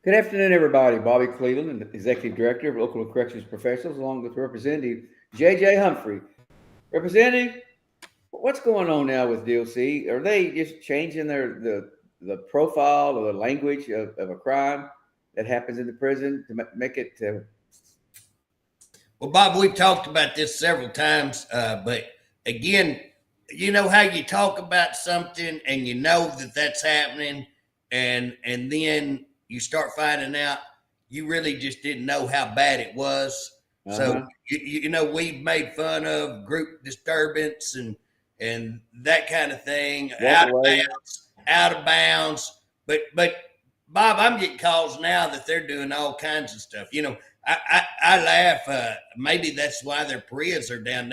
Good afternoon, everybody. Bobby Cleveland, Executive Director of Local Corrections Professionals, along with Representative J.J. Humphrey. Representative, what's going on now with DOC? Are they just changing the profile or the language of a crime that happens in the prison to make it Well, Bob, we've talked about this several times, but again, you know how you talk about something and you know that that's happening, and then you start finding out you really just didn't know how bad it was. So uh-huh, we've made fun of group disturbance and that kind of thing, walk away? out of bounds. But Bob, I'm getting calls now that they're doing all kinds of stuff. I laugh. Maybe that's why their Prius are down.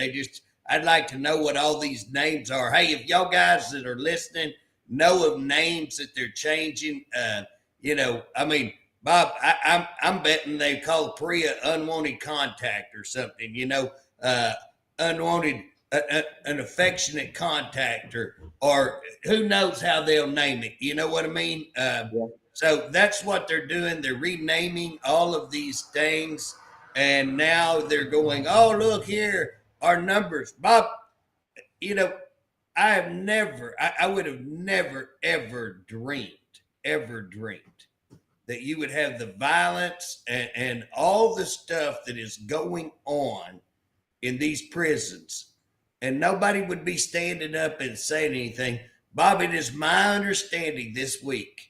I'd like to know what all these names are. Hey, if y'all guys that are listening know of names that they're changing, I mean, Bob, I'm betting they call Priya unwanted contact or something. Unwanted, an affectionate contact, or who knows how they'll name it. You know what I mean? Yeah. So that's what they're doing. They're renaming all of these things. And now they're going, oh, look here, our numbers. Bob, you know, I would have never, ever dreamed that you would have the violence and all the stuff that is going on in these prisons. And nobody would be standing up and saying anything. Bob, it is my understanding this week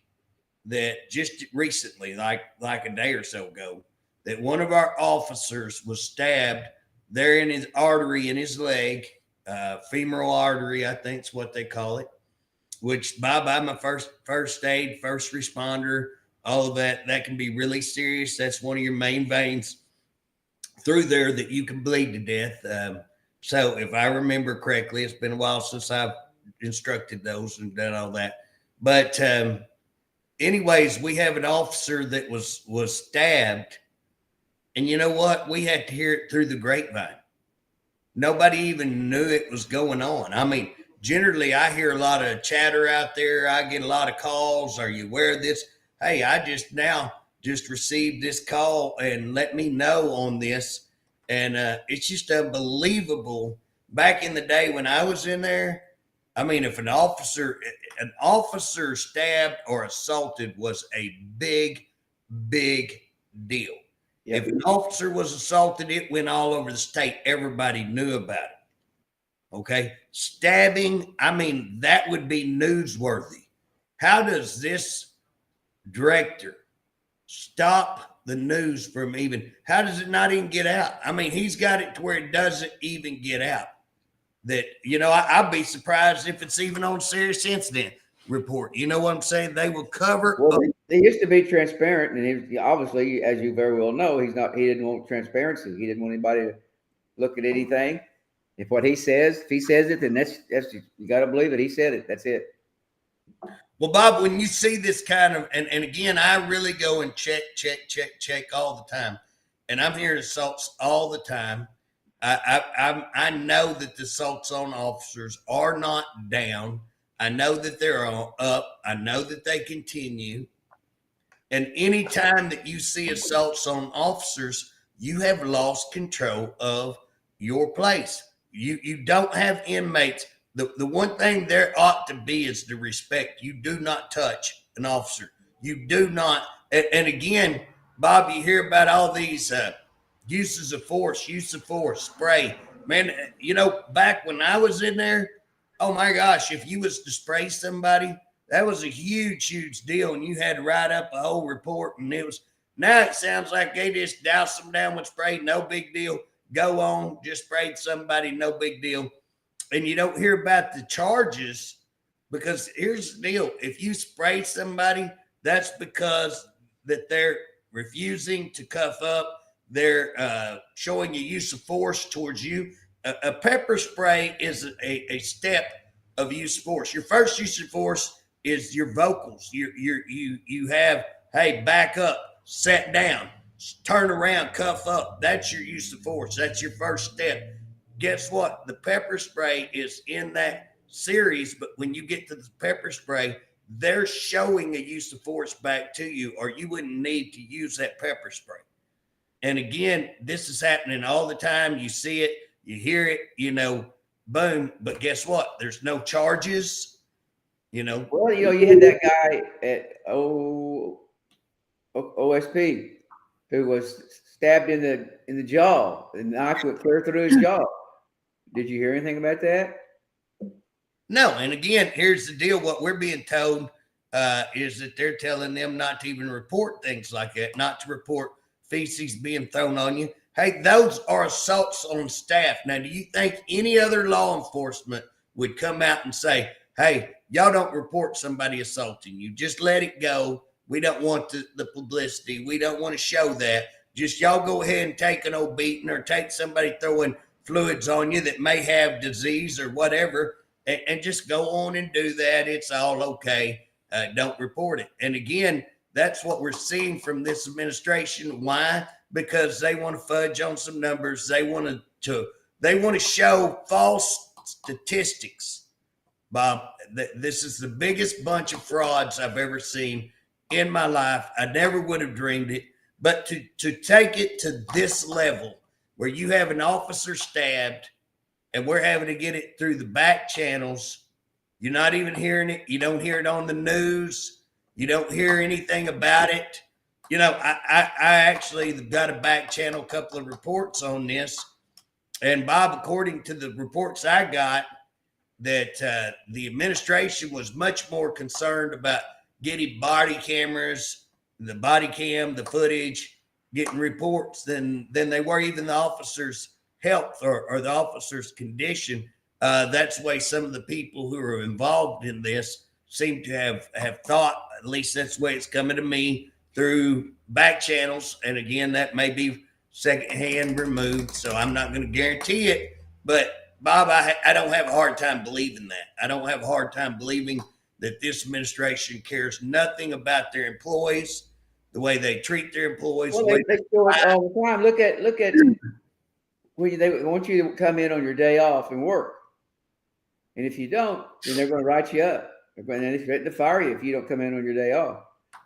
that just recently, like a day or so ago, that one of our officers was stabbed there in his artery in his leg, femoral artery, I think is what they call it. Which, Bob, I'm a first aid, first responder, all of that. That can be really serious. That's one of your main veins through there that you can bleed to death. So, if I remember correctly, it's been a while since I've instructed those and done all that. But anyways, we have an officer that was stabbed, and you know what? We had to hear it through the grapevine. Nobody even knew it was going on. I mean, generally, I hear a lot of chatter out there. I get a lot of calls. Are you aware of this? Hey, I just received this call and let me know on this, and it's just unbelievable. Back in the day when I was in there, I mean, if an officer stabbed or assaulted was a big, big deal. Yep. If an officer was assaulted, it went all over the state. Everybody knew about it. Okay. Stabbing, I mean, that would be newsworthy. How does this director stop the news from how does it not even get out? I mean, he's got it to where it doesn't even get out. That, I'd be surprised if it's even on serious incident report. You know what I'm saying? They will cover Well, up. they used to be transparent, and obviously, as you very well know, he's not. He didn't want transparency. He didn't want anybody to look at anything. If he says it, then that's you got to believe it. He said it. That's it. Well, Bob, when you see this kind of, and again, I really go and check all the time, and I'm hearing assaults all the time. I know that the assaults on officers are not down. I know that they're up. I know that they continue. And anytime that you see assaults on officers, you have lost control of your place. You don't have inmates. The one thing there ought to be is the respect. You do not touch an officer. You do not. And again, Bob, you hear about all these use of force, spray. Man, back when I was in there, oh my gosh, if you was to spray somebody, that was a huge deal, and you had to write up a whole report. And now it sounds like they just doused them down with spray, no big deal. Go on, just sprayed somebody, no big deal. And you don't hear about the charges, because here's the deal: if you spray somebody, that's because that they're refusing to cuff up. They're showing a use of force towards you. A pepper spray is a step of use of force. Your first use of force is your vocals. You have, hey, back up, sit down, turn around, cuff up. That's your use of force. That's your first step. Guess what? The pepper spray is in that series, but when you get to the pepper spray, they're showing a use of force back to you, or you wouldn't need to use that pepper spray. And again, this is happening all the time. You see it, you hear it, boom. But guess what? There's no charges, Well, you had that guy at OSP who was stabbed in the jaw, and the knife went clear through his jaw. Did you hear anything about that? No. And again, here's the deal. What we're being told is that they're telling them not to even report things like that, not to report feces being thrown on you. Hey, those are assaults on staff. Now, do you think any other law enforcement would come out and say, hey, y'all don't report somebody assaulting you. Just let it go. We don't want the publicity. We don't want to show that. Just y'all go ahead and take an old beating or take somebody throwing fluids on you that may have disease or whatever, and just go on and do that. It's all okay. Don't report it. And again, that's what we're seeing from this administration. Why? Because they want to fudge on some numbers. They want to show false statistics. Bob, this is the biggest bunch of frauds I've ever seen in my life. I never would have dreamed it. But to take it to this level where you have an officer stabbed and we're having to get it through the back channels, you're not even hearing it. You don't hear it on the news. You don't hear anything about it. I actually got a back channel couple of reports on this. And Bob, according to the reports I got, that the administration was much more concerned about getting body cameras, the body cam, the footage, getting reports than they were even the officers' health or the officers' condition. That's the way some of the people who are involved in this seem to have thought. At least that's the way it's coming to me through back channels. And again, that may be secondhand removed, so I'm not going to guarantee it. But Bob, I don't have a hard time believing that. I don't have a hard time believing that this administration cares nothing about their employees, the way they treat their employees. Well, they show it all the time. Look at when they want you to come in on your day off and work. And if you don't, then they're going to write you up. And then they're threaten to fire you if you don't come in on your day off.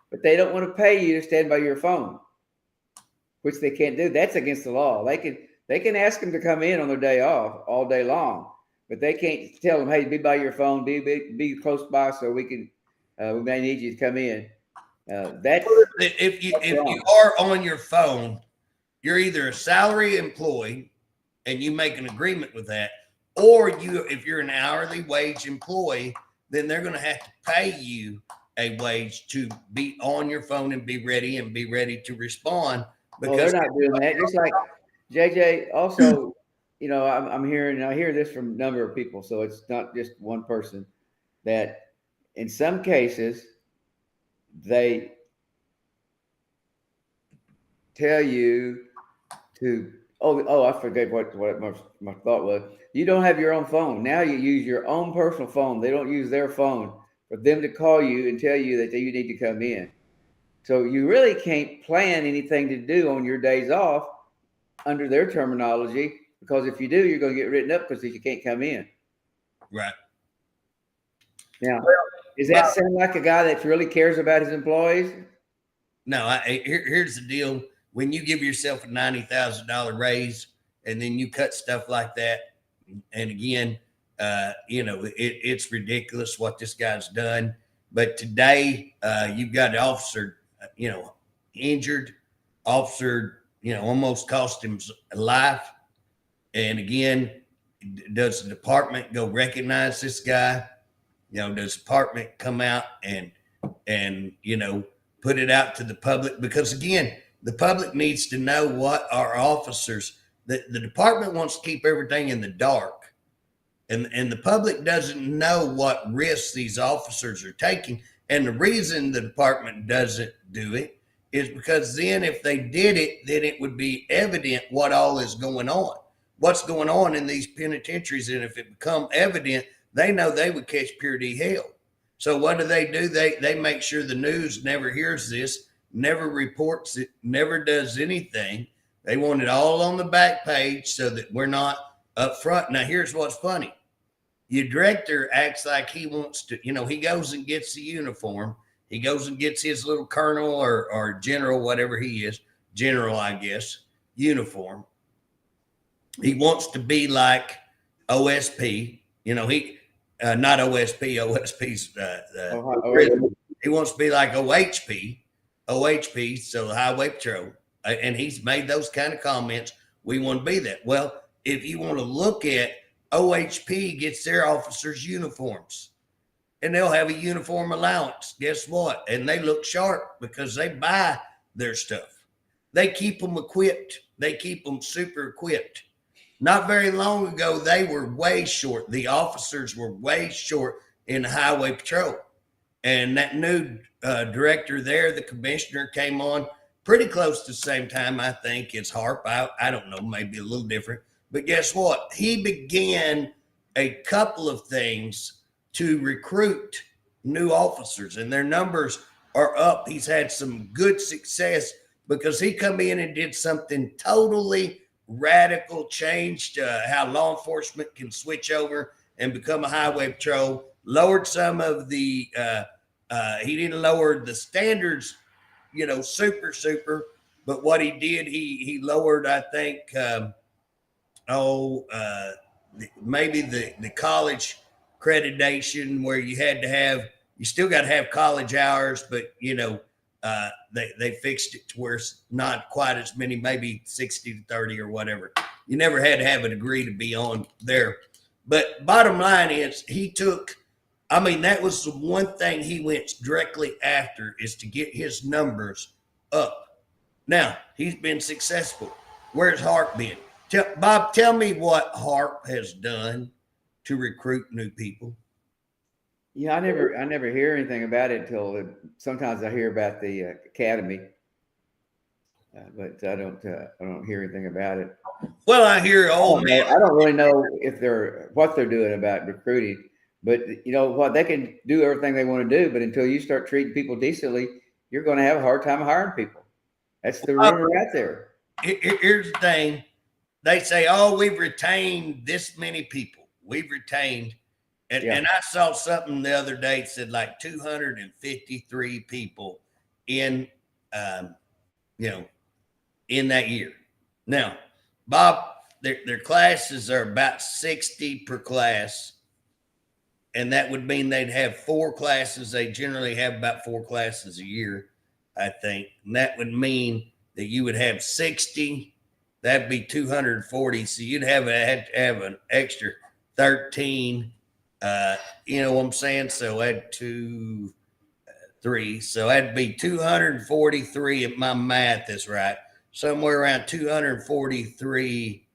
But they don't want to pay you to stand by your phone, which they can't do. That's against the law. They can ask them to come in on their day off all day long, but they can't tell them, hey, be by your phone, be close by so we may need you to come in. That's if you are on your phone, you're either a salary employee and you make an agreement with that, or if you're an hourly wage employee, then they're going to have to pay you a wage to be on your phone and be ready to respond. Because they're not doing that. Just like JJ, also, I'm hearing, and I hear this from a number of people, so it's not just one person, that in some cases they tell you to, I forget what my thought was. You don't have your own phone. Now you use your own personal phone. They don't use their phone for them to call you and tell you that you need to come in. So you really can't plan anything to do on your days off under their terminology, because if you do, you're going to get written up because you can't come in. Right. Now, does that sound like a guy that really cares about his employees? No, here's the deal. When you give yourself a $90,000 raise and then you cut stuff like that, and again, it's ridiculous what this guy's done. But today, you've got an officer, injured, officer, almost cost him life. And again, does the department go recognize this guy? Does the department come out and put it out to the public? Because again, the public needs to know what our officers, the department wants to keep everything in the dark. And the public doesn't know what risks these officers are taking. And the reason the department doesn't do it is because then if they did it, then it would be evident what all is going on, what's going on in these penitentiaries. And if it become evident, they know they would catch purity hell. So what do? They make sure the news never hears this, never reports it, never does anything. They want it all on the back page so that we're not up front. Now, here's what's funny. your director acts like he wants to, he goes and gets the uniform. He goes and gets his little colonel or general, whatever he is, general, I guess, uniform. He wants to be like OSP, not OSP, OSP's, he wants to be like OHP, so the Highway Patrol. And he's made those kind of comments. We want to be that. Well, if you want to look at OHP gets their officers' uniforms and they'll have a uniform allowance. Guess what? And they look sharp because they buy their stuff. They keep them equipped. They keep them super equipped. Not very long ago, they were way short. The officers were way short in the Highway Patrol. And that new director there, the commissioner, came on pretty close to the same time, I think, as Harpe. I don't know, maybe a little different. But guess what? He began a couple of things to recruit new officers, and their numbers are up. He's had some good success because he come in and did something totally radical, changed how law enforcement can switch over and become a highway patrol, lowered some of the, he didn't lower the standards, super, but what he did, he lowered, I think, maybe the college accreditation where you had to have, you still got to have college hours, but they fixed it to where it's not quite as many, maybe 60 to 30 or whatever. You never had to have a degree to be on there. But bottom line is that was the one thing he went directly after, is to get his numbers up. Now, he's been successful. Where's Harpe been? Bob, tell me what Harpe has done to recruit new people. Yeah, I never hear anything about it until sometimes I hear about the academy, but I don't hear anything about it. Well, I hear, I don't really know what they're doing about recruiting, but what, they can do everything they want to do, but until you start treating people decently, you're going to have a hard time hiring people. That's the rumor out there. Here's the thing. They say, oh, we've retained this many people. We've retained, and I saw something the other day that said like 253 people in that year. Now, Bob, their classes are about 60 per class, and that would mean they'd have 4 classes. They generally have about 4 classes a year, I think. And that would mean that you would have 60. That'd be 240. So you'd have to have an extra 13. You know what I'm saying? So add 2, 3. So that'd be 243 if my math is right. Somewhere around 243.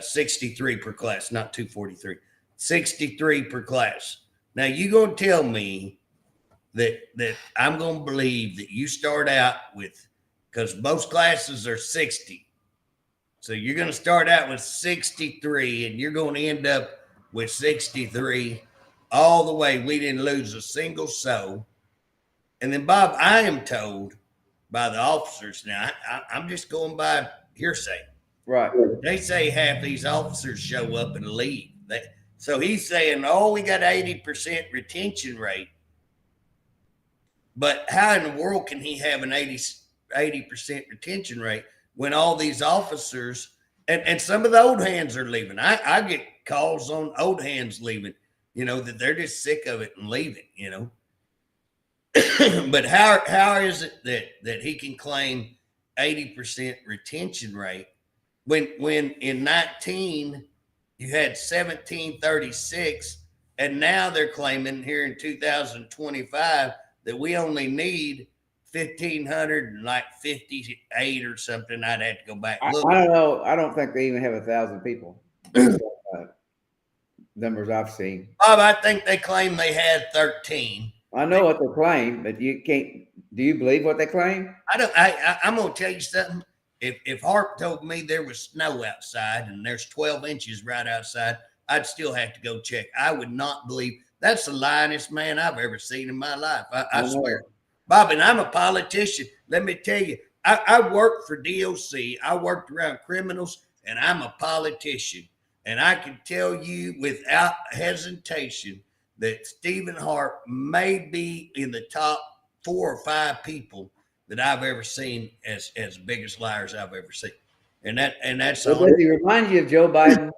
63 per class, not 243. 63 per class. Now you gonna tell me that I'm gonna believe that you start out with, because most classes are 60. So you're going to start out with 63 and you're going to end up with 63 all the way. We didn't lose a single soul. And then, Bob, I am told by the officers, now I'm just going by hearsay. Right. They say half these officers show up and leave. So he's saying, oh, we got 80% retention rate. But how in the world can he have an 80% retention rate when all these officers and some of the old hands are leaving? I get calls on old hands leaving, that they're just sick of it and leaving, But how is it that he can claim 80% retention rate when in 19 you had 1736, and now they're claiming here in 2025 that we only need 1,558 or something. I'd have to go back. I don't know. I don't think they even have 1,000 people. Numbers I've seen. Bob, I think they claim they had 13. I know what they claim, but you can't. Do you believe what they claim? I don't. I'm gonna tell you something. If Harpe told me there was snow outside and there's 12 inches right outside, I'd still have to go check. I would not believe. That's the lyingest man I've ever seen in my life. I swear. Bob, and I'm a politician. Let me tell you, I worked for DOC. I worked around criminals, and I'm a politician. And I can tell you without hesitation that Stephen Harpe may be in the top 4 or 5 people that I've ever seen as biggest liars I've ever seen. And that's Well, on. does he remind you of Joe Biden?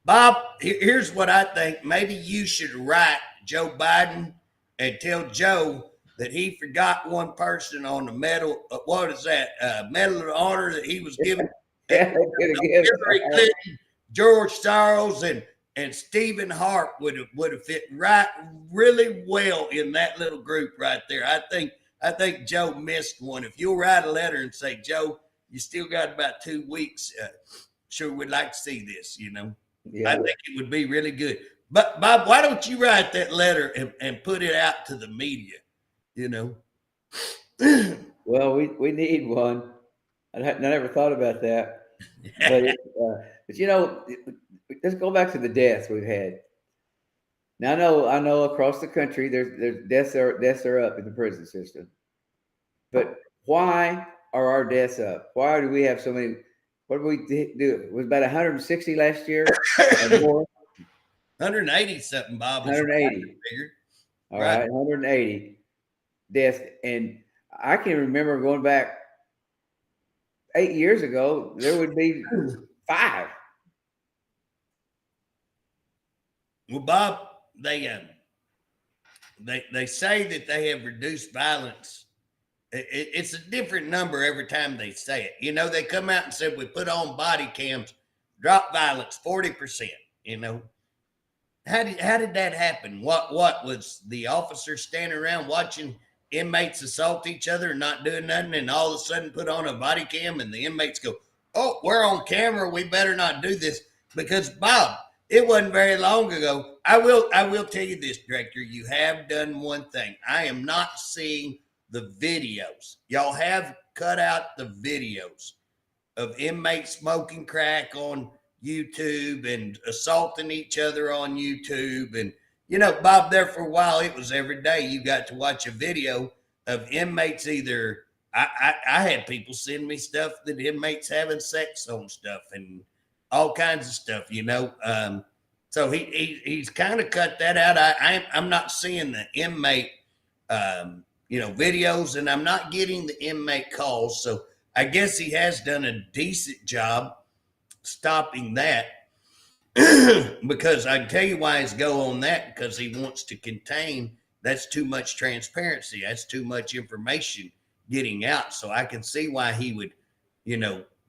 Bob, here's what I think. Maybe you should write Joe Biden and tell Joe that he forgot one person on the medal. What is that? Medal of Honor that he was given. Yeah, Hillary Clinton, George Soros, and Stephen Harpe would have fit right really well in that little group right there. I think Joe missed one. If you'll write a letter and say, Joe, you still got about 2 weeks. Sure, we'd like to see this. Yeah. I think it would be really good. But Bob, why don't you write that letter and put it out to the media? Well, we need one. I never thought about that. But let's go back to the deaths we've had. Now I know across the country there's deaths are up in the prison system. But why are our deaths up? Why do we have so many? What did we do? It was about 160 last year or more. 180 something, Bob. 180. All right, 180 deaths. And I can remember going back 8 years ago, there would be 5. Well, Bob, they say that they have reduced violence. It's a different number every time they say it. They come out and said we put on body cams, drop violence 40%. How did that happen? What was the officer standing around watching inmates assault each other and not doing nothing, and all of a sudden put on a body cam and the inmates go, "Oh, we're on camera. We better not do this." Because Bob, it wasn't very long ago. I will tell you this, Director. You have done one thing. I am not seeing the videos. Y'all have cut out the videos of inmates smoking crack on YouTube and assaulting each other on YouTube. And, Bob, there for a while, it was every day you got to watch a video of inmates either. I had people send me stuff that inmates having sex on stuff and all kinds of stuff, So he's kind of cut that out. I'm not seeing the inmate videos, and I'm not getting the inmate calls. So I guess he has done a decent job stopping that. Because I can tell you why he's go on that, because he wants to contain. That's too much transparency. That's too much information getting out. So I can see why he would,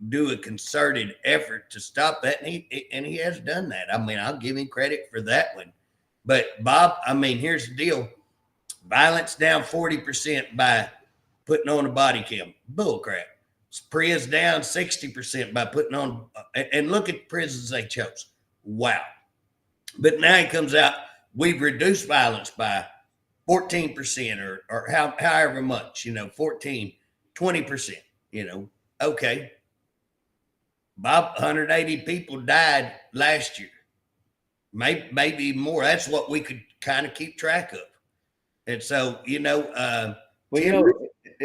do a concerted effort to stop that. And he has done that. I mean, I'll give him credit for that one. But Bob, here's the deal. Violence down 40% by putting on a body cam. Bull crap. PRIS down 60% by putting on, and look at the prisons they chose. Wow. But now he comes out, we've reduced violence by 14% or however much, 14, 20%, okay. Bob, 180 people died last year. Maybe more. That's what we could kind of keep track of. And so, it's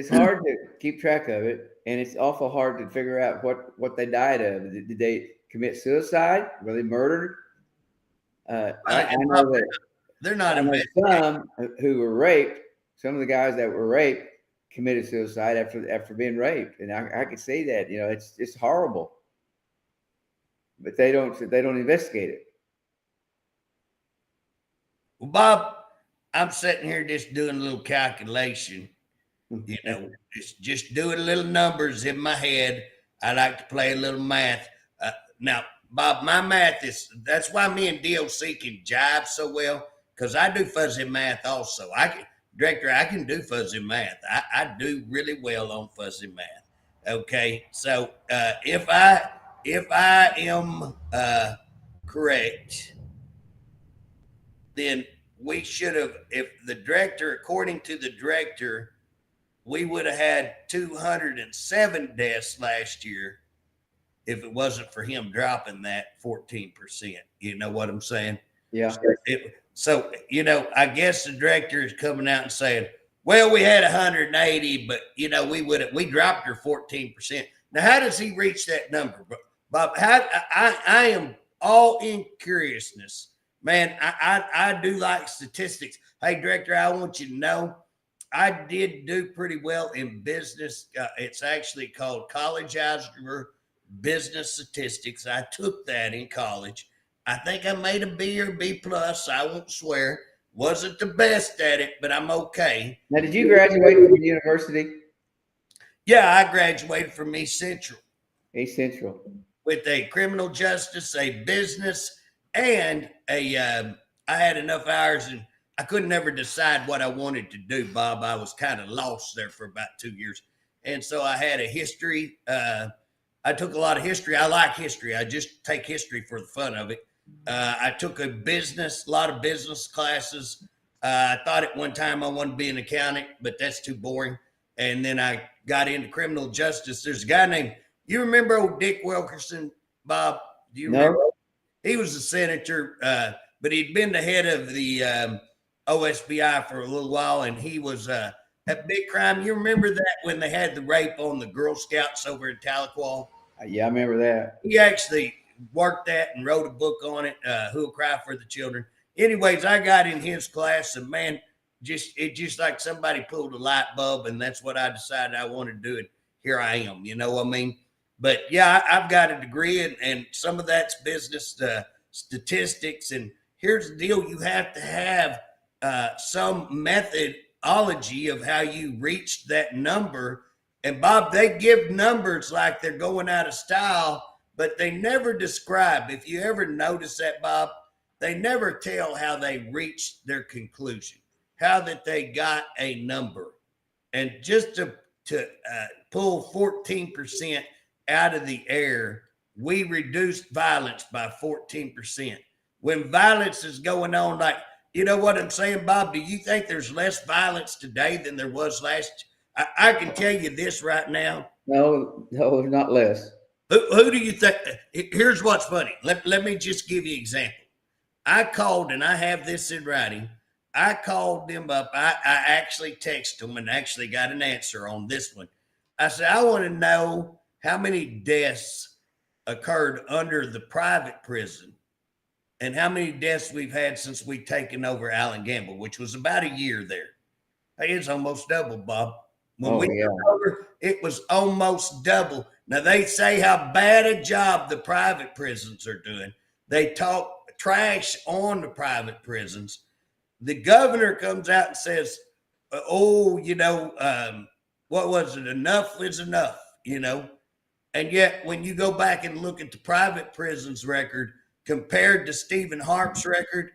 hard to keep track of it, and it's awful hard to figure out what they died of. Did they commit suicide? Were they murdered? I know that they're not. Some who were raped. Some of the guys that were raped committed suicide after being raped, and I could see that. It's horrible, but they don't investigate it. Well, Bob, I'm sitting here just doing a little calculation. Just doing little numbers in my head. I like to play a little math. Now, Bob, my math that's why me and DOC can jive so well, because I do fuzzy math also. Director, I can do fuzzy math. I do really well on fuzzy math. Okay, so if I am correct, then we should have, if the director, according to the director, we would have had 207 deaths last year if it wasn't for him dropping that 14%. You know what I'm saying? Yeah. So I guess the director is coming out and saying, well, we had 180, but we dropped her 14%. Now, how does he reach that number? Bob, I am all in curiousness. Man, I do like statistics. Hey, Director, I want you to know I did do pretty well in business. It's actually called college algebra business statistics. I took that in college. I think I made a B or B plus. I won't swear. Wasn't the best at it, but I'm okay. Now, did you graduate from the university? Yeah, I graduated from East Central East Central. with a criminal justice, a business, and I had enough hours and I couldn't ever decide what I wanted to do, Bob. I was kind of lost there for about 2 years. And so I had a history. I took a lot of history. I like history. I just take history for the fun of it. I took a lot of business classes. I thought at one time I wanted to be an accountant, but that's too boring. And then I got into criminal justice. There's a guy named, you remember old Dick Wilkerson, Bob? Do you remember? He was a senator, but he'd been the head of the OSBI for a little while, and he was a big crime. You remember that when they had the rape on the Girl Scouts over in Tahlequah? Yeah, I remember that. He actually worked that and wrote a book on it, Who'll Cry for the Children. Anyways, I got in his class, and man, just like somebody pulled a light bulb, and that's what I decided I wanted to do. And here I am, you know what I mean? But yeah, I've got a degree, and some of that's business statistics. And here's the deal: you have to have some methodology of how you reach that number. And Bob, they give numbers like they're going out of style, but they never describe. If you ever notice that, Bob, they never tell how they reached their conclusion, how that they got a number. And just to pull 14% out of the air, we reduced violence by 14%. When violence is going on, like, you know what I'm saying, Bob? Do you think there's less violence today than there was last? I can tell you this right now. No, not less. Who do you think? Here's what's funny. Let me just give you an example. I called, and I have this in writing. I called them up. I actually texted them and actually got an answer on this one. I said, I want to know how many deaths occurred under the private prison and how many deaths we've had since we've taken over Allen Gamble, which was about a year there. Hey, it's almost double, Bob. When we took over, it was almost double. Now, they say how bad a job the private prisons are doing. They talk trash on the private prisons. The governor comes out and says, what was it? Enough is enough, And yet, when you go back and look at the private prisons record compared to Stephen Harpe's record,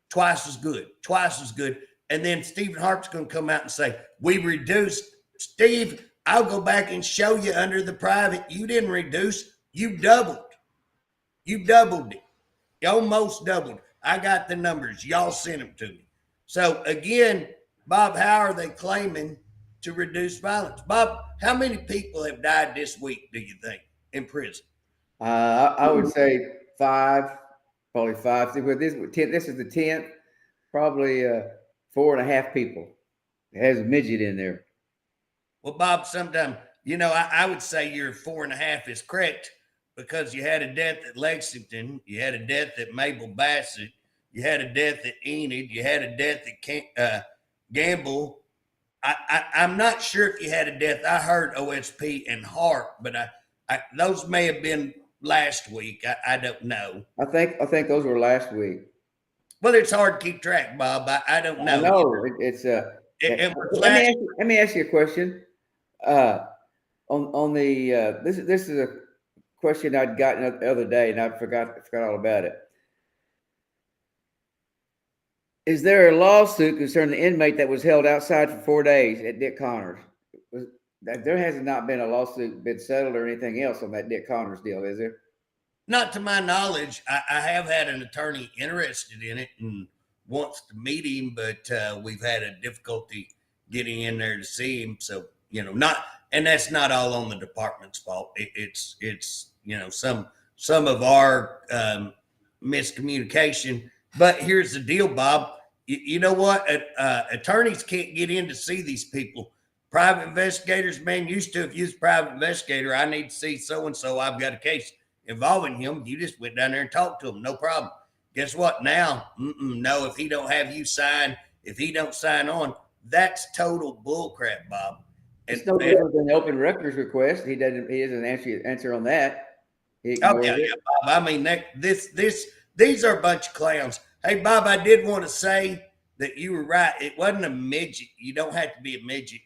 twice as good. And then Stephen Harpe's going to come out and say, we reduced. Steve, I'll go back and show you under the private. You didn't reduce. You doubled. You doubled it. You almost doubled. I got the numbers. Y'all sent them to me. So, again, Bob, how are they claiming to reduce violence? Bob, how many people have died this week, do you think, in prison? I would say 5, probably 5. This is the 10th, probably 4.5 people. It has a midget in there. Well, Bob, sometimes, I would say your 4.5 is correct because you had a death at Lexington, you had a death at Mabel Bassett, you had a death at Enid, you had a death at Gamble. I'm not sure if you had a death. I heard OSP and Hart, but those may have been last week. I don't know. I think those were last week. Well, it's hard to keep track, Bob. I don't know. I know it's let me ask you a question. On the this is a question I'd gotten the other day, and I forgot all about it. Is there a lawsuit concerning the inmate that was held outside for 4 days at Dick Connors? There has not been a lawsuit been settled or anything else on that Dick Connors deal, is there? Not to my knowledge. I have had an attorney interested in it and wants to meet him, but we've had a difficulty getting in there to see him. So, and that's not all on the department's fault. It's some of our miscommunication. But here's the deal, Bob. You know what? Attorneys can't get in to see these people. private investigators, man, used to, if you was a private investigator, I need to see so-and-so, I've got a case involving him. You just went down there and talked to him, no problem. Guess what? Now, no, if he don't have you sign, if he don't sign on, that's total bullcrap, Bob. It's no different than the open records request. He doesn't answer on that. Oh yeah, Bob. I mean, these are a bunch of clowns. Hey, Bob, I did want to say that you were right. It wasn't a midget. You don't have to be a midget,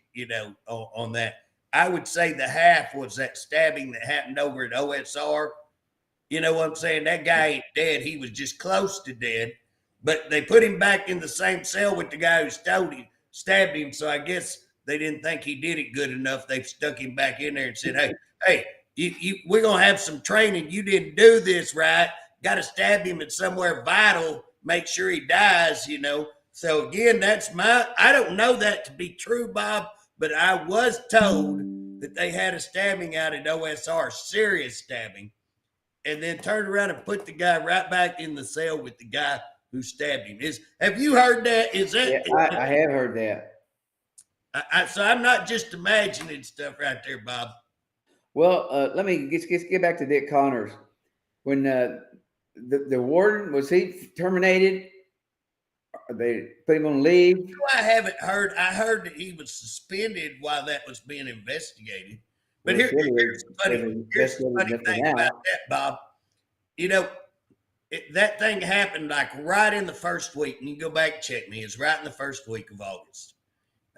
on that. I would say the half was that stabbing that happened over at OSR. You know what I'm saying? That guy ain't dead. He was just close to dead. But they put him back in the same cell with the guy who stabbed him. So I guess they didn't think he did it good enough. They stuck him back in there and said, hey, we're going to have some training. You didn't do this right. Got to stab him at somewhere vital. Make sure he dies, So again, I don't know that to be true, Bob, but I was told that they had a stabbing out at OSR, serious stabbing, and then turned around and put the guy right back in the cell with the guy who stabbed him. Have you heard that? I have heard that. So I'm not just imagining stuff right there, Bob. Well, let me get back to Dick Connors. When the warden, was he terminated? They put him on leave? I haven't heard. I heard that he was suspended while that was being investigated. But here's the funny thing about that, Bob. That thing happened like right in the first week. And you can go back and check me. It's right in the first week of August.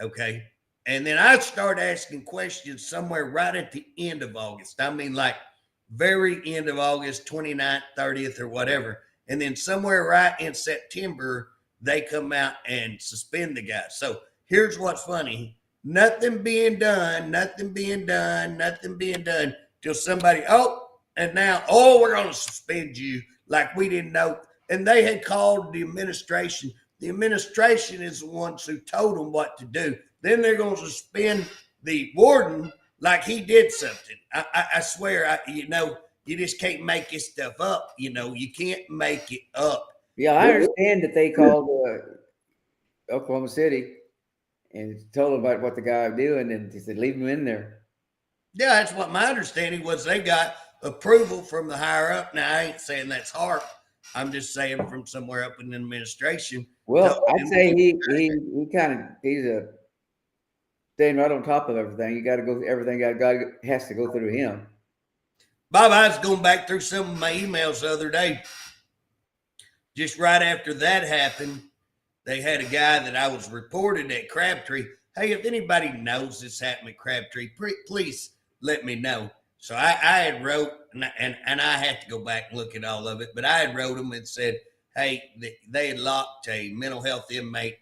Okay. And then I started asking questions somewhere right at the end of August. I mean, like very end of August, 29th, 30th, or whatever. And then somewhere right in September, they come out and suspend the guy. So here's what's funny. Nothing being done till somebody, and now, we're going to suspend you like we didn't know. And they had called the administration. The administration is the ones who told them what to do. Then they're going to suspend the warden like he did something. I swear, you just can't make this stuff up. You can't make it up. Yeah, I understand that they called Oklahoma City and told them about what the guy was doing, and they said, leave him in there. Yeah, that's what my understanding was. They got approval from the higher up. Now, I ain't saying that's Harpe. I'm just saying from somewhere up in the administration. Well, I'd say he's staying right on top of everything. You got to go. Everything has to go through him. Bob, I was going back through some of my emails the other day. Just right after that happened, they had a guy that I was reported at Crabtree. Hey, if anybody knows this happened at Crabtree, please let me know. So I had wrote, and I had to go back and look at all of it, but I had wrote them and said, hey, they had locked a mental health inmate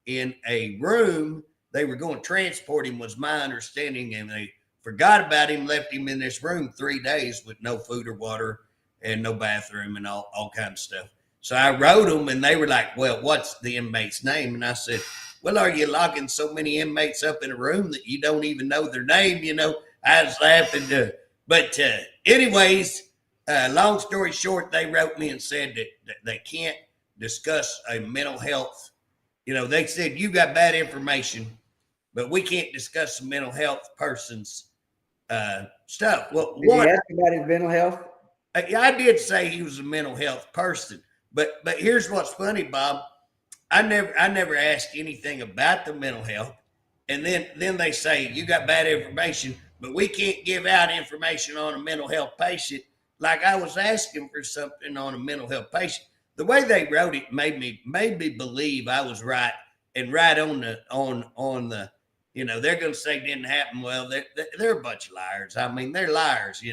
in a room. They were going to transport him, was my understanding, and they forgot about him, left him in this room 3 days with no food or water and no bathroom and all kinds of stuff. So I wrote them, and they were like, well, what's the inmate's name? And I said, well, are you locking so many inmates up in a room that you don't even know their name? I was laughing. But anyways, long story short, they wrote me and said that they can't discuss a mental health. They said, you got bad information, but we can't discuss a mental health person's stuff. Well, did you ask about his mental health? I did say he was a mental health person. But here's what's funny, Bob. I never asked anything about the mental health. And then they say, you got bad information, but we can't give out information on a mental health patient. Like I was asking for something on a mental health patient. The way they wrote it made me believe I was right, and right on the they're going to say it didn't happen. Well, they're a bunch of liars. I mean, they're liars,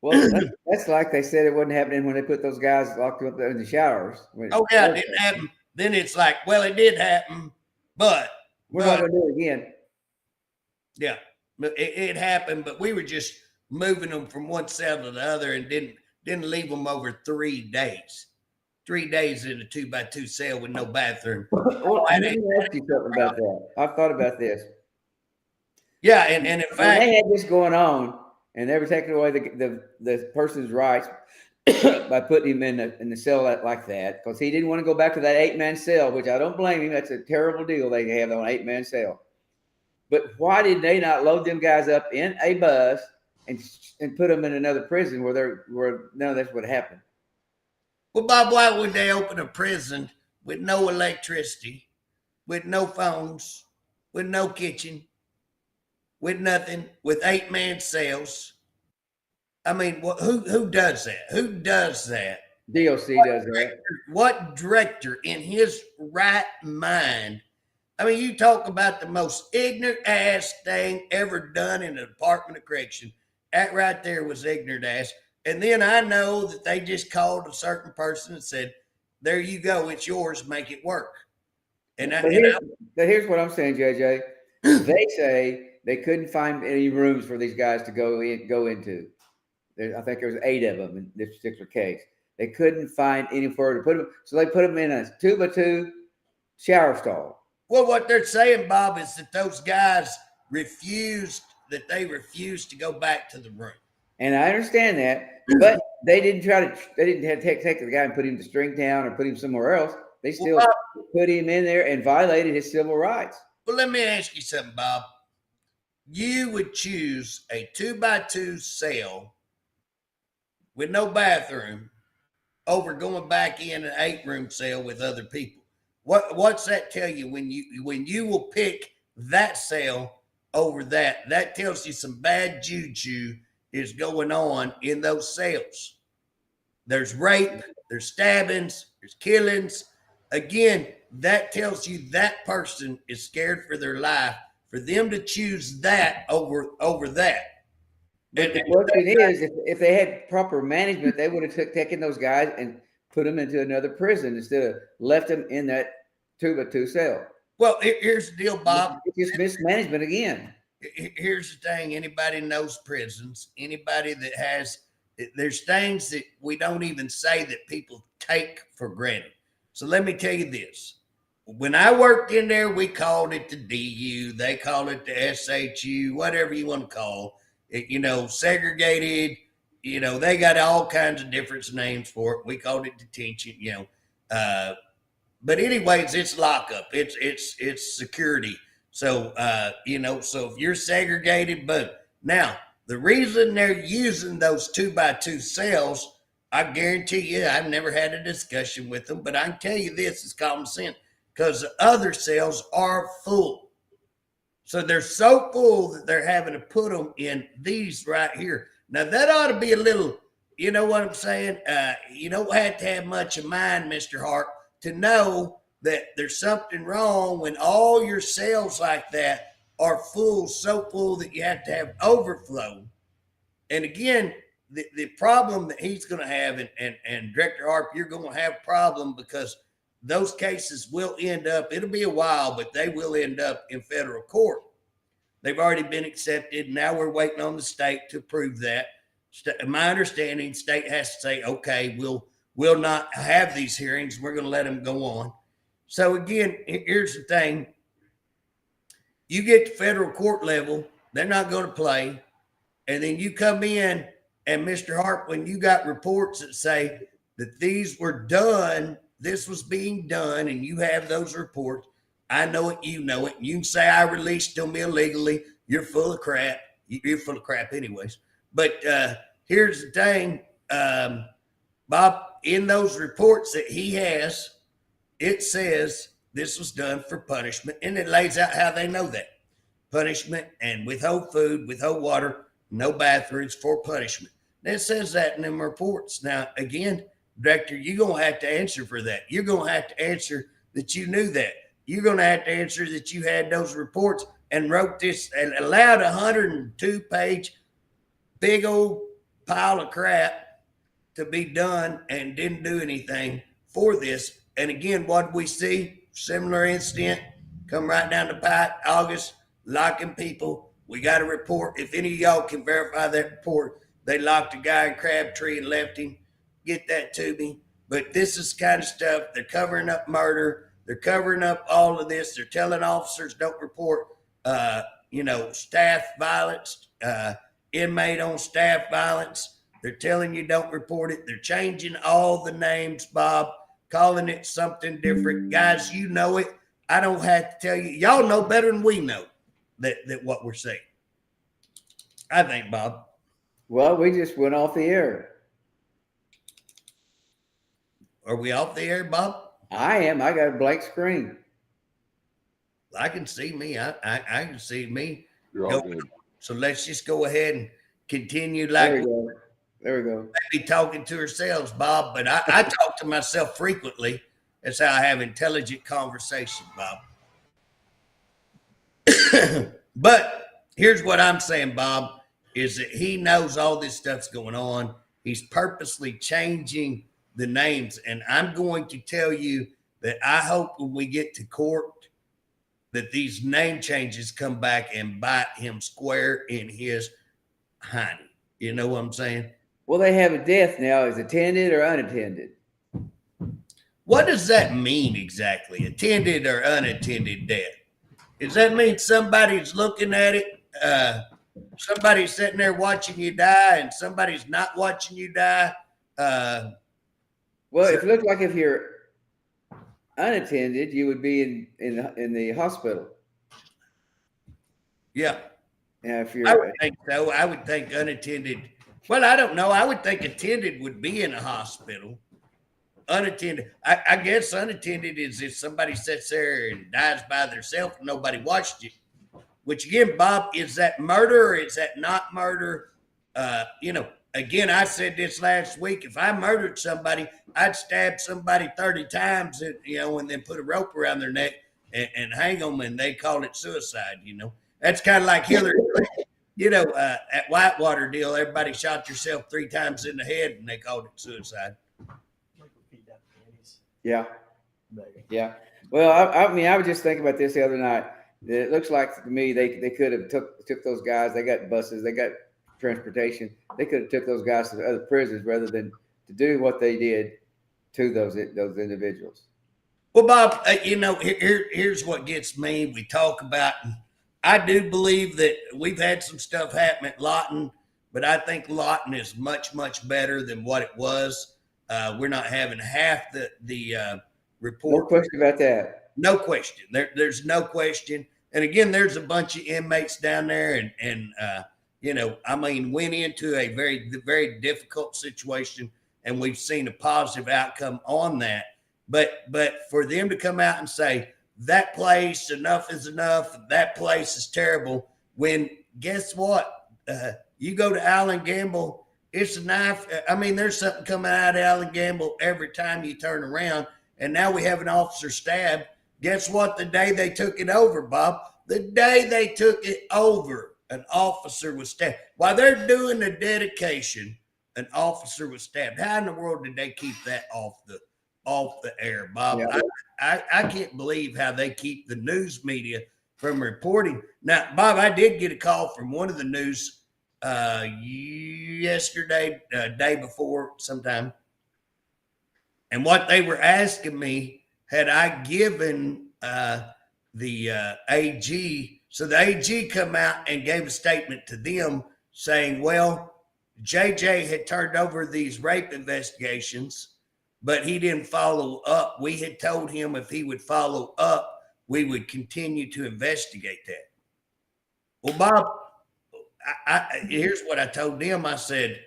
Well, that's like they said it wasn't happening when they put those guys locked up in the showers. It didn't happen. Then it's like, well, it did happen, but we're not going to do it again. Yeah, it happened, but we were just moving them from one cell to the other and didn't leave them over 3 days. 3 days in a 2x2 cell with no bathroom. Well, I didn't ask you something about that. I've thought about this. Yeah, and in fact, they had this going on, and they were taking away the person's rights by putting him in the cell like that, because he didn't want to go back to that 8-man cell, which I don't blame him. That's a terrible deal they have on an 8-man cell. But why did they not load them guys up in a bus and put them in another prison where none of that's what happened? Well, Bob, why would they open a prison with no electricity, with no phones, with no kitchen, with nothing, with 8-man cells? I mean, who does that? Who does that? DOC does that. What director in his right mind? I mean, you talk about the most ignorant ass thing ever done in the Department of Correction. That right there was ignorant ass. And then I know that they just called a certain person and said, "There you go, it's yours, make it work." But here's what I'm saying, JJ. They say they couldn't find any rooms for these guys to go into. I think there was 8 of them in this particular case. They couldn't find anywhere to put them, so they put them in a 2x2 shower stall. Well, what they're saying, Bob, is that those guys refused to go back to the room. And I understand that, but they didn't have to take the guy and put him to Stringtown or put him somewhere else. They still put him in there and violated his civil rights. Well, let me ask you something, Bob. You would choose a 2x2 cell with no bathroom over going back in an 8-room cell with other people. What's that tell you when you will pick that cell over that? That tells you some bad juju is going on in those cells. There's rape, there's stabbings, there's killings. Again, that tells you that person is scared for their life. For them to choose that over that. But the question is, if they had proper management, they would have taken those guys and put them into another prison instead of left them in that 2x2 cell. Well, here's the deal, Bob. It's mismanagement again. Here's the thing. Anybody knows prisons, anybody that has, there's things that we don't even say that people take for granted. So let me tell you this. When I worked in there, we called it the DU. They call it the SHU, whatever you want to call it, segregated. They got all kinds of different names for it. We called it detention, but anyways, it's lockup. It's security. So, so if you're segregated, but now the reason they're using those 2x2 cells, I guarantee you, I've never had a discussion with them, but I can tell you this is common sense because the other cells are full. So they're so full that they're having to put them in these right here. Now that ought to be a little, you know what I'm saying? You don't have to have much of mind, Mr. Harpe, to know that there's something wrong when all your cells like that are full, so full that you have to have overflow. And again, the problem that he's going to have, and Director Harpe, you're going to have a problem because those cases will end up, it'll be a while, but they will end up in federal court. They've already been accepted. Now we're waiting on the state to approve that. My understanding, state has to say, okay, we'll not have these hearings. We're going to let them go on. So again, here's the thing. You get to federal court level, they're not going to play. And then you come in, and Mr. Harpe, when you got reports that say that these were done, this was being done, and you have those reports, I know it, you know it. You can say I released them illegally. You're full of crap. You're full of crap anyways. But here's the thing, Bob, in those reports that he has, it says this was done for punishment, and it lays out how they know that. Punishment and withhold food, withhold water, no bathrooms for punishment. It says that in them reports. Now, again, Director, you're going to have to answer for that. You're going to have to answer that you knew that. You're going to have to answer that you had those reports and wrote this and allowed a 102-page big old pile of crap to be done and didn't do anything for this. And again, what we see, similar incident, come right down the pipe, August, locking people. We got a report. If any of y'all can verify that report, they locked a guy in Crabtree and left him. Get that to me. But this is kind of stuff. They're covering up murder. They're covering up all of this. They're telling officers don't report, staff violence, inmate on staff violence. They're telling you don't report it. They're changing all the names, Bob, calling it something different. Guys, you know it. I don't have to tell you. Y'all know better than we know. that what we're seeing. I think, Bob. Well, we just went off the air. Are we off the air, Bob? I am. I got a blank screen. I can see me. I can see me. You're all good. So let's just go ahead and continue There like we go. There we go. maybe talking to ourselves, Bob. But I talk to myself frequently. That's how I have intelligent conversation, Bob. But here's what I'm saying, Bob, is that he knows all this stuff's going on. He's purposely changing the names. And I'm going to tell you that I hope when we get to court that these name changes come back and bite him square in his hiney. You know what I'm saying? Well, they have a death now. Is attended or unattended? What does that mean exactly? Attended or unattended death? Does that mean somebody's looking at it? Somebody's sitting there watching you die and somebody's not watching you die? Well, it looked like if you're unattended, you would be in the hospital. Yeah. Now, if you're, I would think so. I would think unattended. Well, I don't know. I would think attended would be in a hospital. Unattended. I guess unattended is if somebody sits there and dies by themselves and nobody watched it. Which again, Bob, is that murder or is that not murder? Again, I said this last week. If I murdered somebody, I'd stab somebody 30 times, and then put a rope around their neck and hang them, and they call it suicide. That's kind of like Hillary Clinton. At Whitewater deal, everybody shot yourself 3 times in the head, and they called it suicide. yeah. Yeah. Well, I mean, I was just thinking about this the other night. It looks like to me they could have took those guys. They got buses. They got transportation. They could have took those guys to other prisons rather than to do what they did to those individuals. Well, Bob, here's what gets me. We talk about. I do believe that we've had some stuff happen at Lawton, but I think Lawton is much, much better than what it was. We're not having half the report. No question about that. No question. There's no question. And again, there's a bunch of inmates down there, and went into a very, very difficult situation, and we've seen a positive outcome on that. But for them to come out and say that place, enough is enough, that place is terrible, when guess what? You go to Allen Gamble, it's a knife. I mean, there's something coming out of Allen Gamble every time you turn around. And now we have an officer stabbed. Guess what? The day they took it over, Bob, the day they took it over, an officer was stabbed. While they're doing the dedication, an officer was stabbed. How in the world did they keep that off the air, Bob? Yeah. I can't believe how they keep the news media from reporting. Now, Bob, I did get a call from one of the news yesterday, day before sometime. And what they were asking me, had I given the AG, so the AG come out and gave a statement to them saying, well, JJ had turned over these rape investigations, but he didn't follow up. We had told him if he would follow up, we would continue to investigate that. Well, Bob, here's what I told them. I said,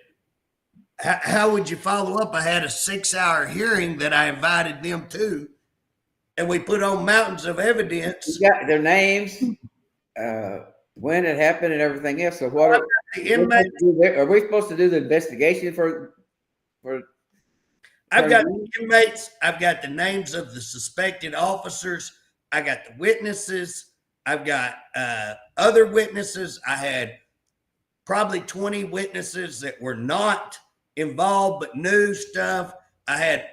how would you follow up? I had a 6-hour hearing that I invited them to, and we put on mountains of evidence. You got their names, when it happened, and everything else. So what are we supposed to do the investigation for? I've got the inmates. I've got the names of the suspected officers. I got the witnesses. I've got other witnesses. I had probably 20 witnesses that were not involved but knew stuff. I had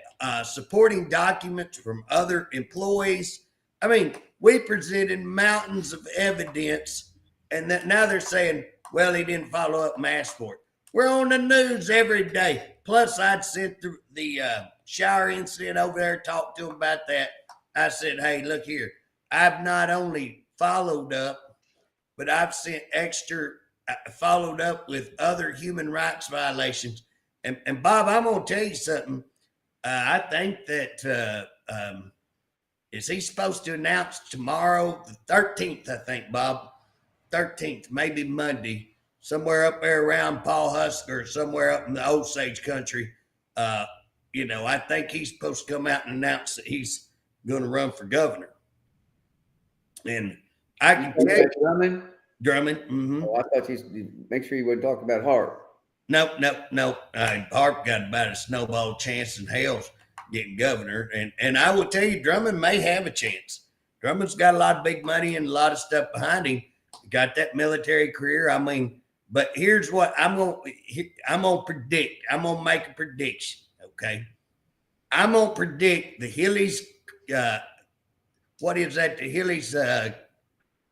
supporting documents from other employees. I mean, we presented mountains of evidence, and that now they're saying, well, he didn't follow up and ask for it. We're on the news every day. Plus, I'd sent the shower incident over there, talked to him about that. I said, hey, look here. I've not only followed up, but I've sent followed up with other human rights violations. And Bob, I'm going to tell you something. I think that is he supposed to announce tomorrow, the 13th, I think, Bob, 13th, maybe Monday, somewhere up there around Paul Husker, somewhere up in the Osage country. I think he's supposed to come out and announce that he's going to run for governor. And I can tell you, Drummond. Drummond. Mm-hmm. Oh, I thought you make sure you wouldn't talk about Harpe. No. Harpe got about a snowball chance in hell's getting governor. And I will tell you, Drummond may have a chance. Drummond's got a lot of big money and a lot of stuff behind him. Got that military career. I mean, but here's what I'm gonna predict. I'm gonna make a prediction. Okay. I'm gonna predict the Hilly's what is that? The Hilly's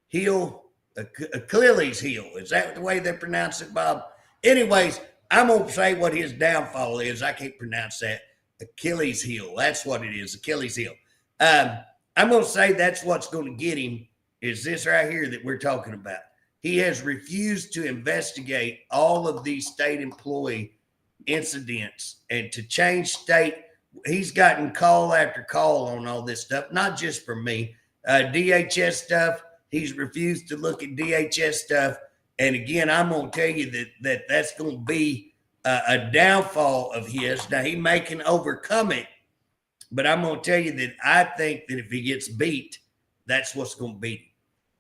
heel, Achilles heel. Is that the way they pronounce it, Bob? Anyways, I'm gonna say what his downfall is. I can't pronounce that. Achilles heel. That's what it is. Achilles heel. I'm gonna say that's what's gonna get him. Is this right here that we're talking about? He has refused to investigate all of these state employee incidents and to change state. He's gotten call after call on all this stuff, not just from me. DHS stuff. He's refused to look at DHS stuff. And again, I'm going to tell you that's going to be a downfall of his. Now, he can overcome it, but I'm going to tell you that I think that if he gets beat, that's what's going to beat him,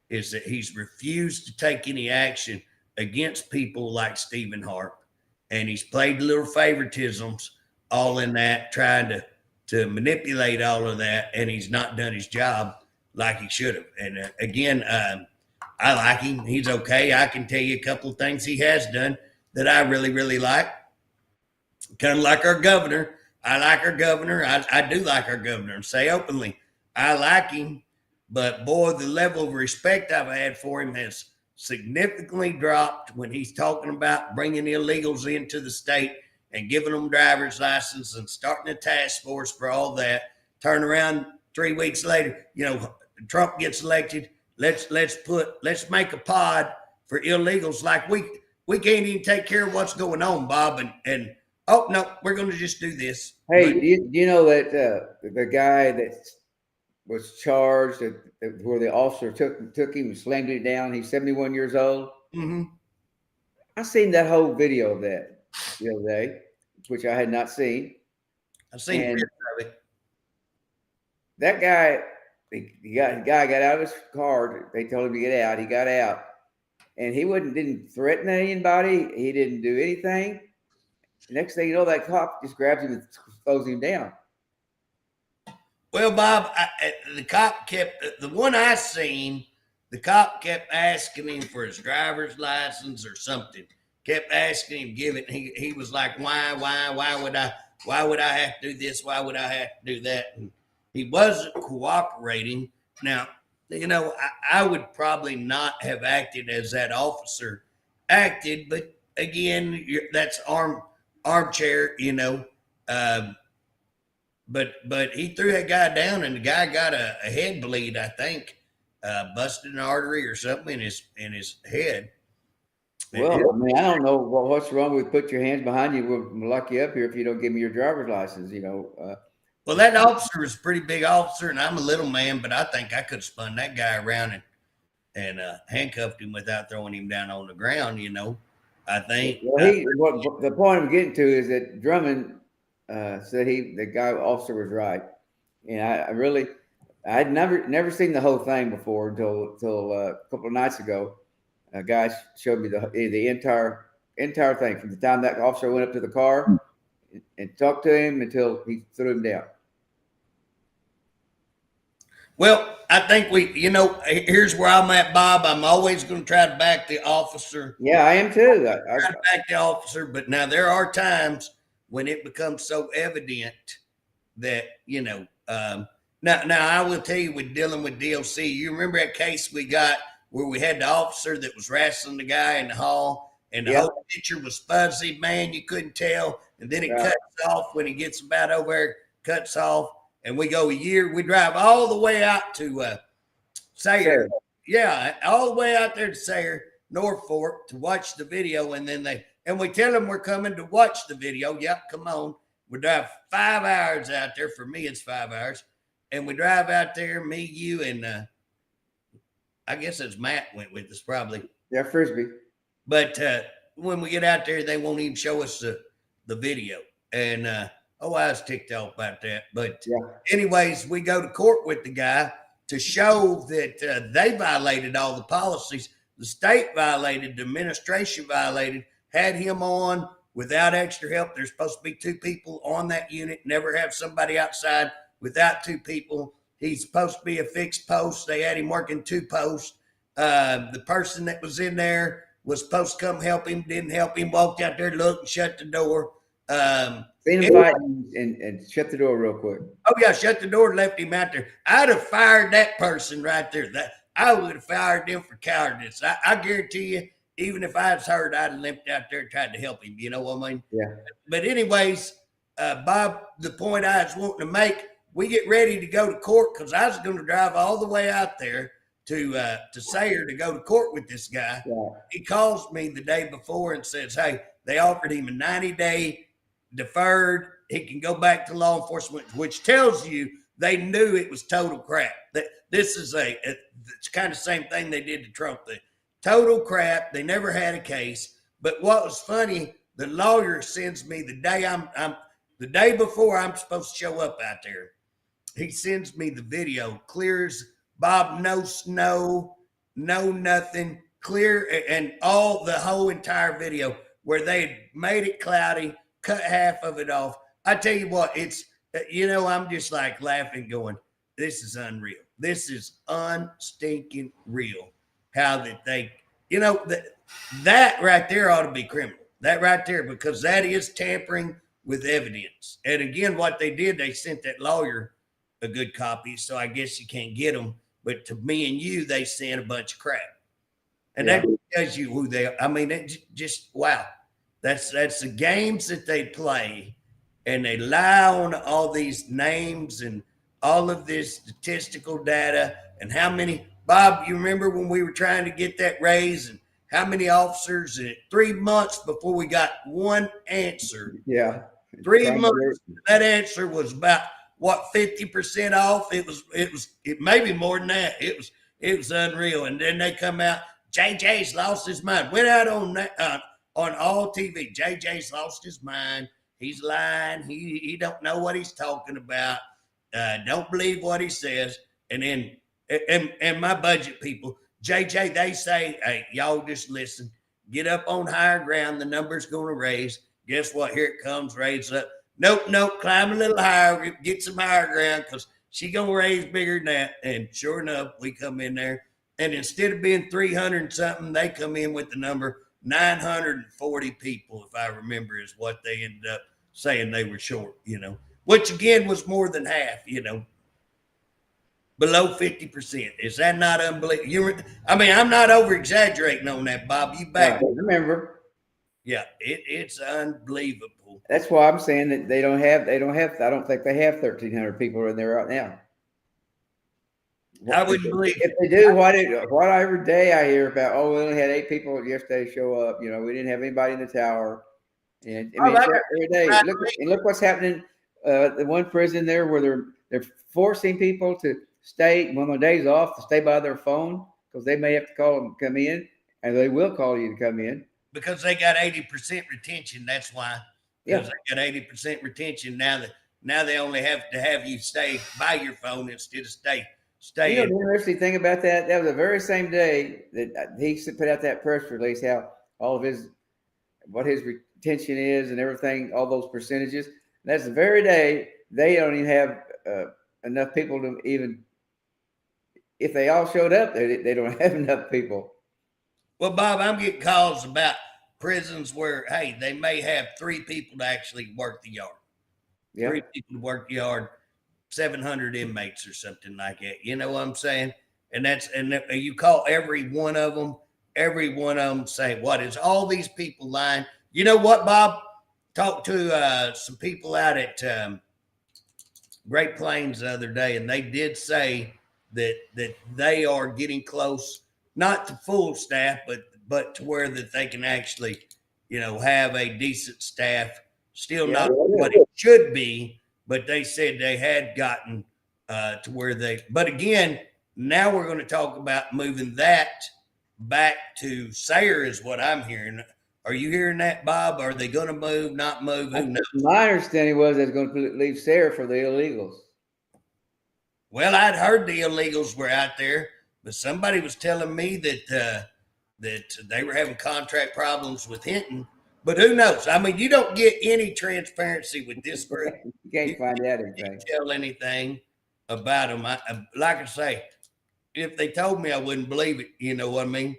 is that he's refused to take any action against people like Stephen Harpe. And he's played little favoritisms all in that, trying to manipulate all of that. And he's not done his job like he should have. And again, I like him. He's okay. I can tell you a couple of things he has done that I really, really like. Kind of like our governor. I like our governor. I do like our governor, and say openly, I like him. But boy, the level of respect I've had for him has significantly dropped when he's talking about bringing illegals into the state and giving them driver's license and starting a task force for all that. Turn around 3 weeks later, Trump gets elected. Let's make a pod for illegals. Like we can't even take care of what's going on, Bob. And oh no, we're going to just do this. Hey, do you know that the guy that was charged where the officer took him and slammed it down? He's 71 years old. Mm-hmm. I seen that whole video of that the other day, which I had not seen. I've seen it. That guy. The guy got out of his car. They told him to get out. He got out, and he didn't threaten anybody. He didn't do anything. Next thing you know, that cop just grabs him and throws him down. Well, Bob, the cop the one I seen. The cop kept asking him for his driver's license or something. Kept asking him, give it. And he was like, why would I have to do this? Why would I have to do that? And he wasn't cooperating. Now, I would probably not have acted as that officer acted, but again, that's armchair, But he threw that guy down, and the guy got a head bleed, I think, busted an artery or something in his head. Well, I mean, I don't know what's wrong with put your hands behind you. We'll lock you up here if you don't give me your driver's license. Well, that officer was a pretty big officer, and I'm a little man, but I think I could have spun that guy around and handcuffed him without throwing him down on the ground, I think. Well, the point I'm getting to is that Drummond said the officer was right. And I'd never seen the whole thing before until a couple of nights ago. A guy showed me the entire thing from the time that officer went up to the car and talked to him until he threw him down. Well, I think here's where I'm at, Bob. I'm always going to try to back the officer. Yeah, I am too. I try to back the officer, but now there are times when it becomes so evident that, now I will tell you, with dealing with DLC, you remember that case we got where we had the officer that was wrestling the guy in the hall, and the whole picture was fuzzy, man, you couldn't tell. And then it cuts off when he gets about over there, cuts off. And we go we drive all the way out to Sayre. Yeah, all the way out there to Sayre, North Fork, to watch the video. And then we tell them we're coming to watch the video. Yep, come on. We drive 5 hours out there. For me, it's 5 hours. And we drive out there, me, you, and I guess it's Matt went with us probably. Yeah, Frisbee. But when we get out there, they won't even show us the video. And I was ticked off about that. But anyways, we go to court with the guy to show that they violated all the policies. The state violated, the administration violated, had him on without extra help. There's supposed to be 2 people on that unit, never have somebody outside without 2 people. He's supposed to be a fixed post. They had him working 2 posts. The person that was in there was supposed to come help him, didn't help him, walked out there, looked, and shut the door. Seen him fighting and shut the door real quick. Oh, yeah, shut the door and left him out there. I'd have fired that person right there. I would have fired them for cowardice. I guarantee you, even if I was hurt, I'd have limped out there and tried to help him. You know what I mean? Yeah. But anyways, Bob, the point I was wanting to make, we get ready to go to court because I was going to drive all the way out there to Sayre to go to court with this guy. Yeah. He calls me the day before and says, hey, they offered him a 90-day deferred. He can go back to law enforcement, which tells you they knew it was total crap. That this is it's kind of the same thing they did to Trump. The total crap. They never had a case. But what was funny, the lawyer sends me the day the day before I'm supposed to show up out there. He sends me the video, clears Bob, no snow, no nothing, clear, and the whole entire video where they made it cloudy, cut half of it off. I tell you what, it's, I'm just like laughing going, this is unreal. This is unstinking real. How that they, that right there ought to be criminal. That right there, because that is tampering with evidence. And again, what they did, they sent that lawyer a good copy, so I guess you can't get them. But to me and you, they sent a bunch of crap. And that tells you who they are. I mean, it just, wow. That's the games that they play, and they lie on all these names and all of this statistical data and how many. Bob, you remember when we were trying to get that raise and how many officers in 3 months before we got one answer? Yeah. 3 months. That answer was about, 50% off? It may be more than that. It was unreal. And then they come out, JJ's lost his mind. Went out on all TV. JJ's lost his mind. He's lying. He don't know what he's talking about. Don't believe what he says. And then, and my budget people, JJ, they say, hey, y'all just listen. Get up on higher ground. The number's going to raise. Guess what? Here it comes. Raise up. Nope. Climb a little higher. Get some higher ground because she going to raise bigger than that. And sure enough, we come in there. And instead of being 300 and something, they come in with the number 940 people, if I remember, is what they ended up saying they were short, which again was more than half, below 50%. Is that not unbelievable? I'm not over exaggerating on that, Bob. You back. I remember. Yeah, it's unbelievable. That's why I'm saying that I don't think they have 1,300 people in there right now. I wouldn't believe if they do. What every day I hear about? Oh, we only had 8 people yesterday show up. We didn't have anybody in the tower. And every day, look what's happening. The one prison there where they're forcing people to stay when their days off to stay by their phone because they may have to call them to come in, and they will call you to come in because they got 80% retention. That's why. Because they got 80% retention now. Now they only have to have you stay by your phone instead of stay. The interesting thing about that was the very same day that he put out that press release, how all of what his retention is and everything, all those percentages. And that's the very day they don't even have enough people to even, if they all showed up, they don't have enough people. Well, Bob, I'm getting calls about prisons where, hey, they may have 3 people to actually work the yard. Yeah. 3 people to work the yard. 700 inmates or something like that. You know what I'm saying? And you call every one of them say, what is all these people lying? You know what, Bob? Talked to some people out at Great Plains the other day, and they did say that they are getting close, not to full staff, but to where that they can actually, have a decent staff. Still not what it should be. But they said they had gotten to where but again, Now we're going to talk about moving that back to Sayre is what I'm hearing. Are you hearing that, Bob? Are they going to move, not move? Who knows? My understanding was they was going to leave Sayre for the illegals. Well, I'd heard the illegals were out there, but somebody was telling me that they were having contract problems with Hinton. But who knows? I mean, you don't get any transparency with this group. You can't find out anything. Tell anything about them. Like I say, if they told me, I wouldn't believe it. You know what I mean?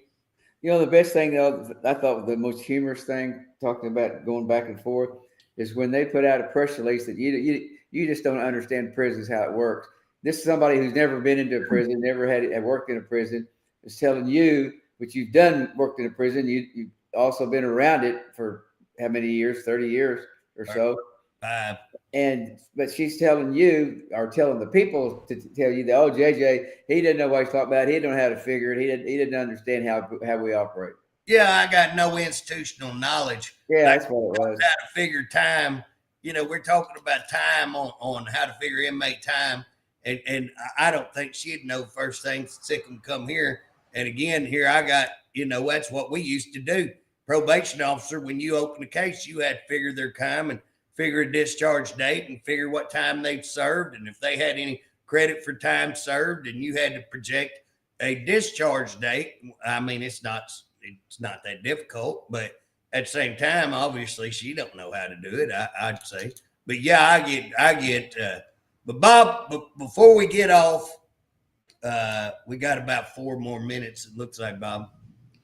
You know, the best thing, though, I thought the most humorous thing, talking about going back and forth, is when they put out a press release that you just don't understand prisons, how it works. This is somebody who's never been into a prison, never had worked in a prison, is telling you, but you've worked in a prison. You've also been around it for how many years? 30 years or so. But she's telling you, or telling the people to tell you that, oh, JJ, he didn't know what he's talking about. He didn't know how to figure it. He didn't understand how we operate. Yeah, I got no institutional knowledge. Yeah, that's what it was. How to figure time. You know, we're talking about time on how to figure inmate time. And I don't think she'd know first thing sick them come here. And again, here I got, that's what we used to do. Probation officer, when you open a case, you had to figure their time and figure a discharge date and figure what time they've served. And if they had any credit for time served, and you had to project a discharge date. I mean, it's not that difficult, but at the same time, obviously she don't know how to do it. I'd say, but yeah, I get, but Bob, before we get off, we got about 4 more minutes. It looks like, Bob.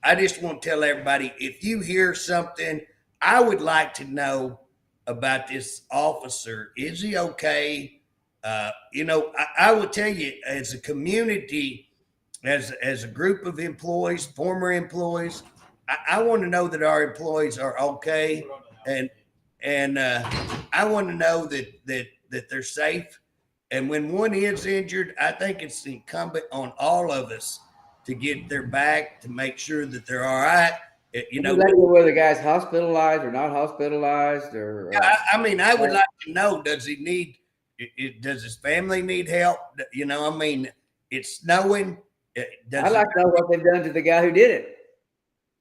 I just want to tell everybody, if you hear something, I would like to know about this officer. Is he okay? I would tell you, as a community, as a group of employees, former employees, I want to know that our employees are okay, and I want to know that they're safe. And when one is injured, I think it's incumbent on all of us to get their back, to make sure that they're all right. Whether the guy's hospitalized or not hospitalized, or I mean, I would like to know: does he need? Does his family need help? I mean, it's snowing. I'd like to know what they've done to the guy who did it.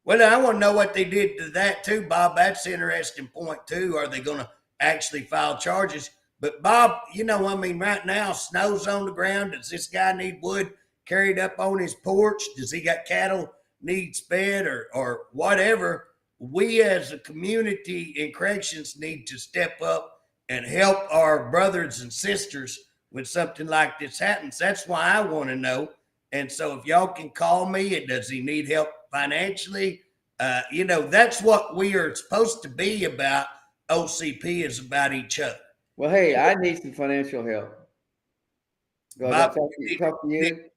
Well, I want to know what they did to that too, Bob. That's an interesting point too. Are they going to actually file charges? But Bob, right now, snow's on the ground. Does this guy need wood carried up on his porch? Does he got cattle needs fed or whatever? We as a community in corrections need to step up and help our brothers and sisters when something like this happens. That's why I want to know. And so if y'all can call me, and does he need help financially? That's what we are supposed to be about. OCP is about each other. Well, hey, I need some financial help. Bob, talk to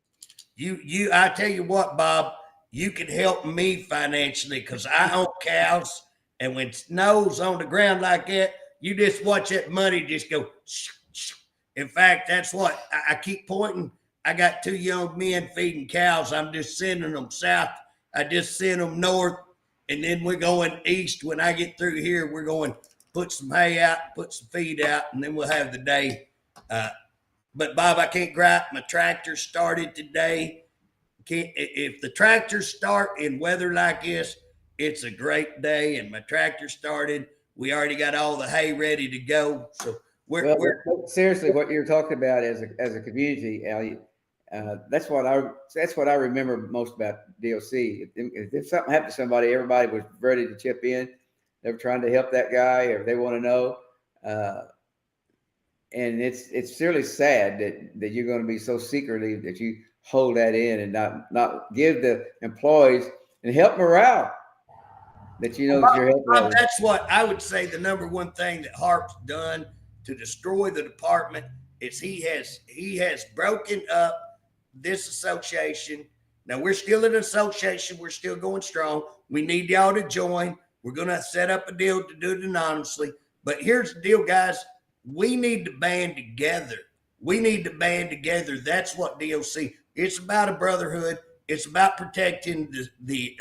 you. I tell you what, Bob, you can help me financially because I own cows, and when snow's on the ground like that, you just watch that money just go. In fact, that's what I keep pointing. I got 2 young men feeding cows. I'm just sending them south. I just send them north, and then we're going east. When I get through here, we're going put some hay out, put some feed out, and then we'll have the day. But Bob, I can't gripe. My tractor started today. If the tractors start in weather like this, it's a great day. And my tractor started. We already got all the hay ready to go. So we're seriously, what you're talking about as a community, Al, that's what I remember most about DOC. If something happened to somebody, everybody was ready to chip in. They were trying to help that guy, or they want to know. And it's really sad that you're going to be so secretive that you hold that in and not give the employees and help morale. That you're helping. That's what I would say. The number one thing that Harpe's done to destroy the department is he has broken up this association. Now we're still an association. We're still going strong. We need y'all to join. We're going to set up a deal to do it anonymously. But here's the deal, guys. We need to band together. That's what DOC. It's about a brotherhood. It's about protecting the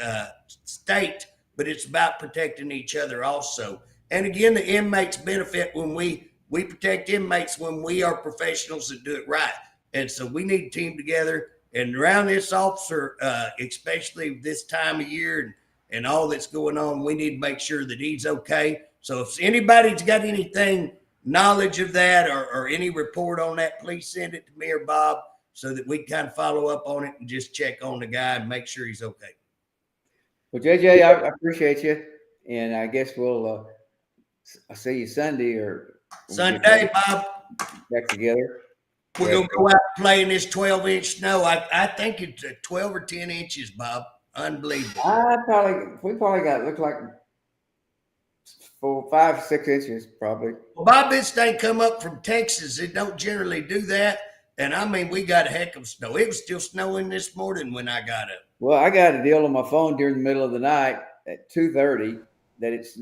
state, but it's about protecting each other also. And again, the inmates benefit when we protect inmates when we are professionals that do it right. And so we need to team together. And around this officer, especially this time of year and all that's going on, we need to make sure that he's okay. So if anybody's got anything, knowledge of that or any report on that, please send it to me or Bob so that we can kind of follow up on it and just check on the guy and make sure he's okay. Well, JJ, I appreciate you. And I guess we'll I'll see you Sunday or Sunday, Bob. Back together. We're going to go out and play in this 12-inch snow. I think it's 12 or 10 inches, Bob. Unbelievable. We probably got, look like 4, 5, 6 inches probably. Well, Bob, this thing come up from Texas. It don't generally do that. And I mean, we got a heck of snow. It was still snowing this morning when I got up. Well, I got a deal on my phone during the middle of the night at 2:30 that it's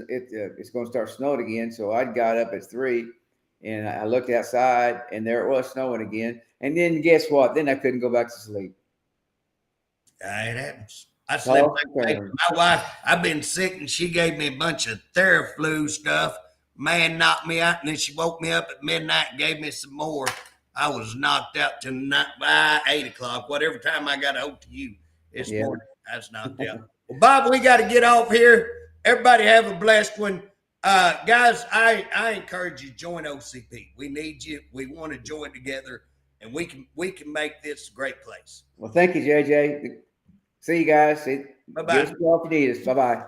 going to start snowing again. So I got up at 3 and I looked outside and there it was snowing again. And then guess what? Then I couldn't go back to sleep. It happens. I slept like my wife. I've been sick and she gave me a bunch of Theraflu stuff. Man knocked me out and then she woke me up at midnight and gave me some more. I was knocked out till by 8 o'clock, whatever time I got out to you this morning. I was knocked out. Well, Bob, we got to get off here. Everybody have a blessed one. Guys, I encourage you to join OCP. We need you. We want to join together, and we can make this a great place. Well, thank you, JJ. See you guys. Bye-bye. Give us a call if you need us. Bye-bye.